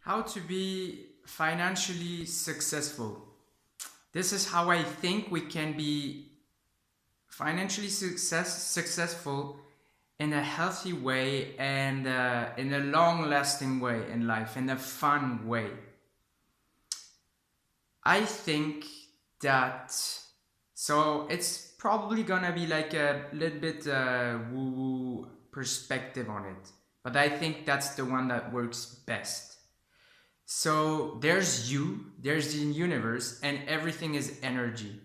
How to be financially successful. This is how I think we can be financially successful in a healthy way and in a long lasting way in life, in a fun way. I think that so it's probably gonna be like a little bit woo woo perspective on it, but I think that's the one that works best. So there's you, there's the universe, and everything is energy.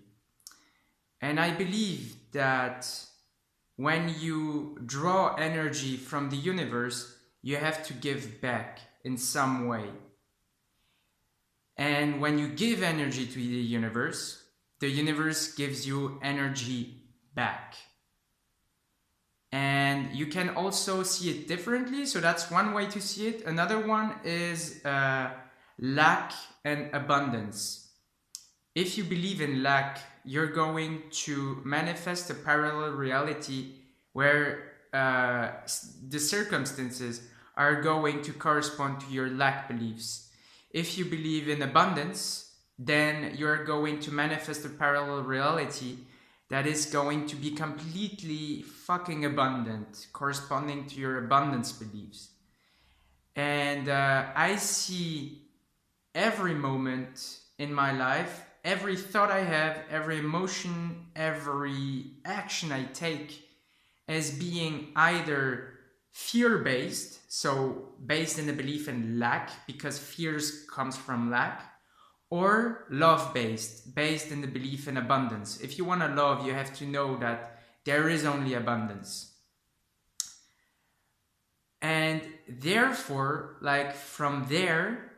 And I believe that when you draw energy from the universe, you have to give back in some way. And when you give energy to the universe gives you energy back. And you can also see it differently. So that's one way to see it. Another one is lack and abundance. If you believe in lack, you're going to manifest a parallel reality where the circumstances are going to correspond to your lack beliefs. If you believe in abundance, then you're going to manifest a parallel reality that is going to be completely fucking abundant, corresponding to your abundance beliefs. And I see every moment in my life, every thought I have, every emotion, every action I take as being either fear-based, so based in the belief in lack, because fears comes from lack, or love-based, based in the belief in abundance. If you want to love, you have to know that there is only abundance. And therefore, like from there,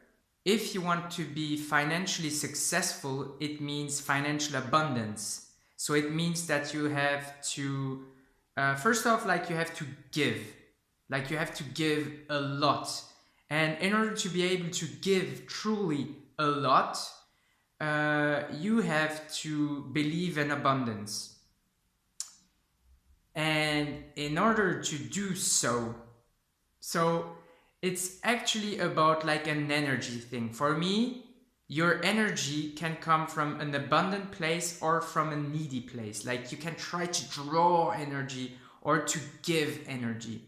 if you want to be financially successful, it means financial abundance. So it means that you have to, first off, like you have to give. Like you have to give a lot. And in order to be able to give truly a lot, you have to believe in abundance. And in order to do so, it's actually about like an energy thing. For me, your energy can come from an abundant place or from a needy place. Like you can try to draw energy or to give energy.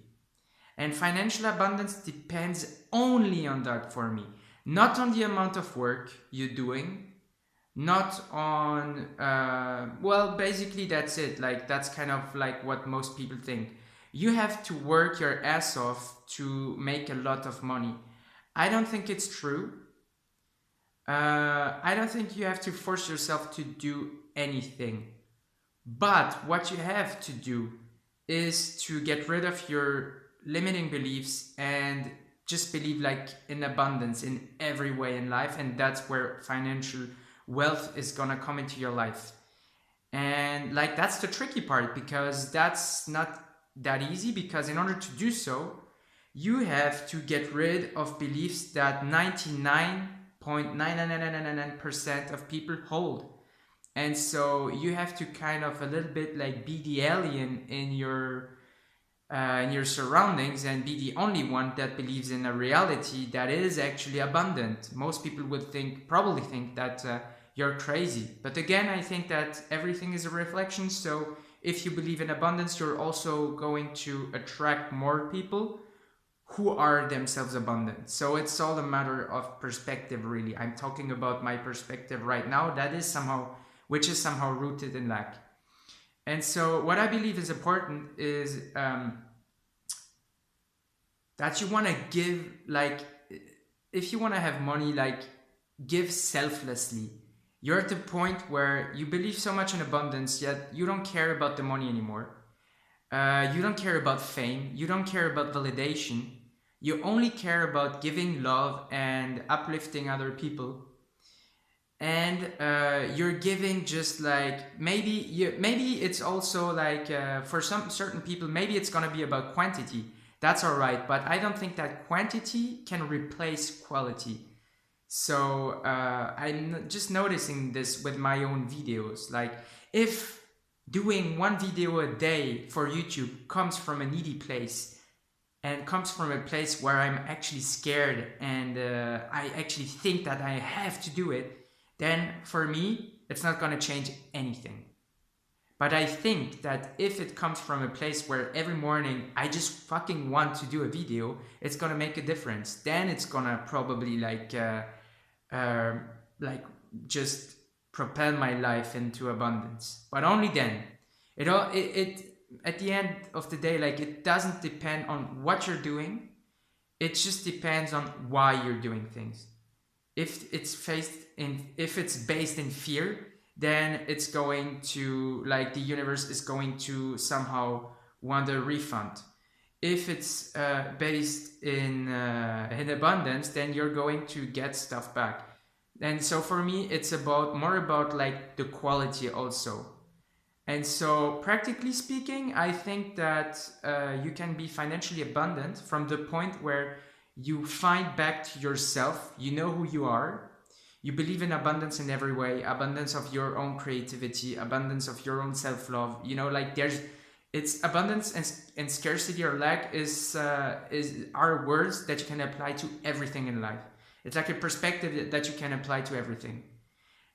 And financial abundance depends only on that for me. Not on the amount of work you're doing, not on, well, basically that's it. Like that's kind of like what most people think. You have to work your ass off to make a lot of money. I don't think it's true. I don't think you have to force yourself to do anything. But what you have to do is to get rid of your limiting beliefs and just believe like in abundance in every way in life, and that's where financial wealth is gonna come into your life. And like that's the tricky part, because that's not that easy, because in order to do so you have to get rid of beliefs that 99.99999% of people hold. And so you have to kind of a little bit like be the alien in your surroundings and be the only one that believes in a reality that is actually abundant. Most people would probably think that you're crazy. But again, I think that everything is a reflection. So if you believe in abundance, you're also going to attract more people who are themselves abundant. So it's all a matter of perspective, really. I'm talking about my perspective right now, which is somehow rooted in lack. And so what I believe is important is that you want to give, like, if you want to have money, like, give selflessly. You're at the point where you believe so much in abundance, yet you don't care about the money anymore. You don't care about fame. You don't care about validation. You only care about giving love and uplifting other people. And you're giving just like maybe it's also like for some certain people maybe it's gonna be about quantity. That's all right, but I don't think that quantity can replace quality. So I'm just noticing this with my own videos. Like if doing one video a day for YouTube comes from a needy place, and comes from a place where I'm actually scared and I actually think that I have to do it, then for me, it's not going to change anything. But I think that if it comes from a place where every morning I just fucking want to do a video, it's going to make a difference. Then it's going to probably like just propel my life into abundance. But only then. It at the end of the day, like, it doesn't depend on what you're doing. It just depends on why you're doing things. If it's based in fear, then it's going to, like, the universe is going to somehow want a refund. If it's based in abundance, then you're going to get stuff back. And so for me, it's more about like the quality also. And so practically speaking, I think that you can be financially abundant from the point where you find back to yourself, you know who you are, you believe in abundance in every way, abundance of your own creativity, abundance of your own self-love, you know, like it's abundance and scarcity or lack are words that you can apply to everything in life. It's like a perspective that you can apply to everything.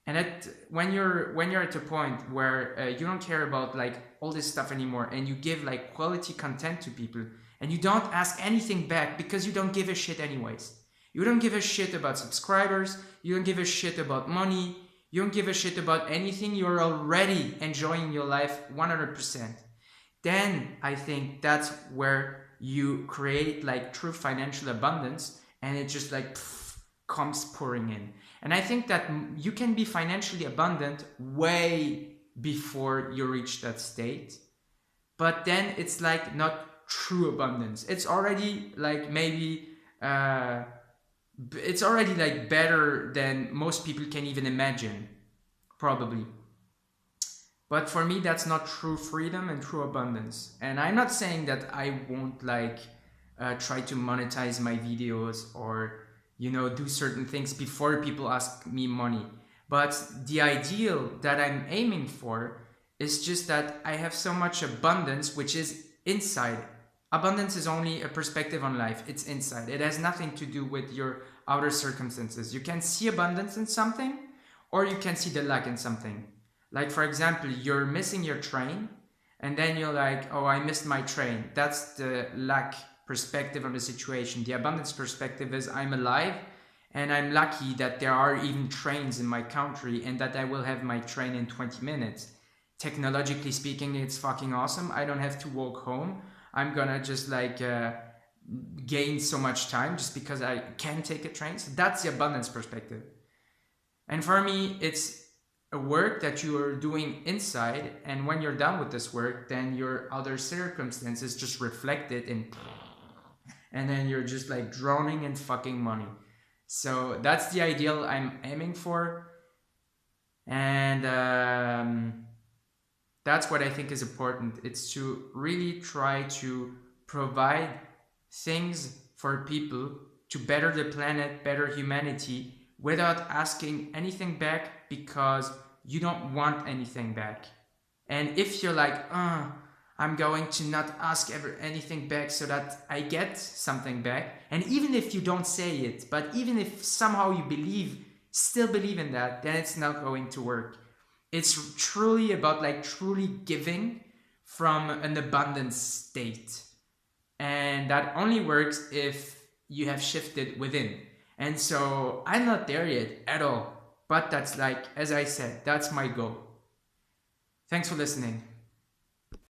And when you're at a point where you don't care about like all this stuff anymore, and you give like quality content to people, and you don't ask anything back because you don't give a shit anyways. You don't give a shit about subscribers, you don't give a shit about money, you don't give a shit about anything, you're already enjoying your life 100%. Then I think that's where you create like true financial abundance, and it just like comes pouring in. And I think that you can be financially abundant way before you reach that state. But then it's like not true abundance. It's already like maybe, it's already like better than most people can even imagine, probably. But for me, that's not true freedom and true abundance. And I'm not saying that I won't like try to monetize my videos or, you know, do certain things before people ask me money. But the ideal that I'm aiming for is just that I have so much abundance, which is inside. Abundance is only a perspective on life. It's inside. It has nothing to do with your outer circumstances. You can see abundance in something, or you can see the lack in something. Like, for example, you're missing your train, and then you're like, oh, I missed my train. That's the lack perspective on the situation. The abundance perspective is I'm alive and I'm lucky that there are even trains in my country and that I will have my train in 20 minutes. Technologically speaking, it's fucking awesome. I don't have to walk home. I'm gonna just like gain so much time just because I can take a train. So that's the abundance perspective. And for me, it's a work that you are doing inside, and when you're done with this work, then your other circumstances just reflect it and then you're just like drowning in fucking money. So that's the ideal I'm aiming for. And that's what I think is important. It's to really try to provide things for people to better the planet, better humanity, without asking anything back, because you don't want anything back. And if you're like, I'm going to not ask ever anything back so that I get something back, and even if you don't say it, but even if somehow you still believe in that, then it's not going to work. It's truly about like truly giving from an abundance state. And that only works if you have shifted within. And so I'm not there yet at all. But that's like, as I said, that's my goal. Thanks for listening.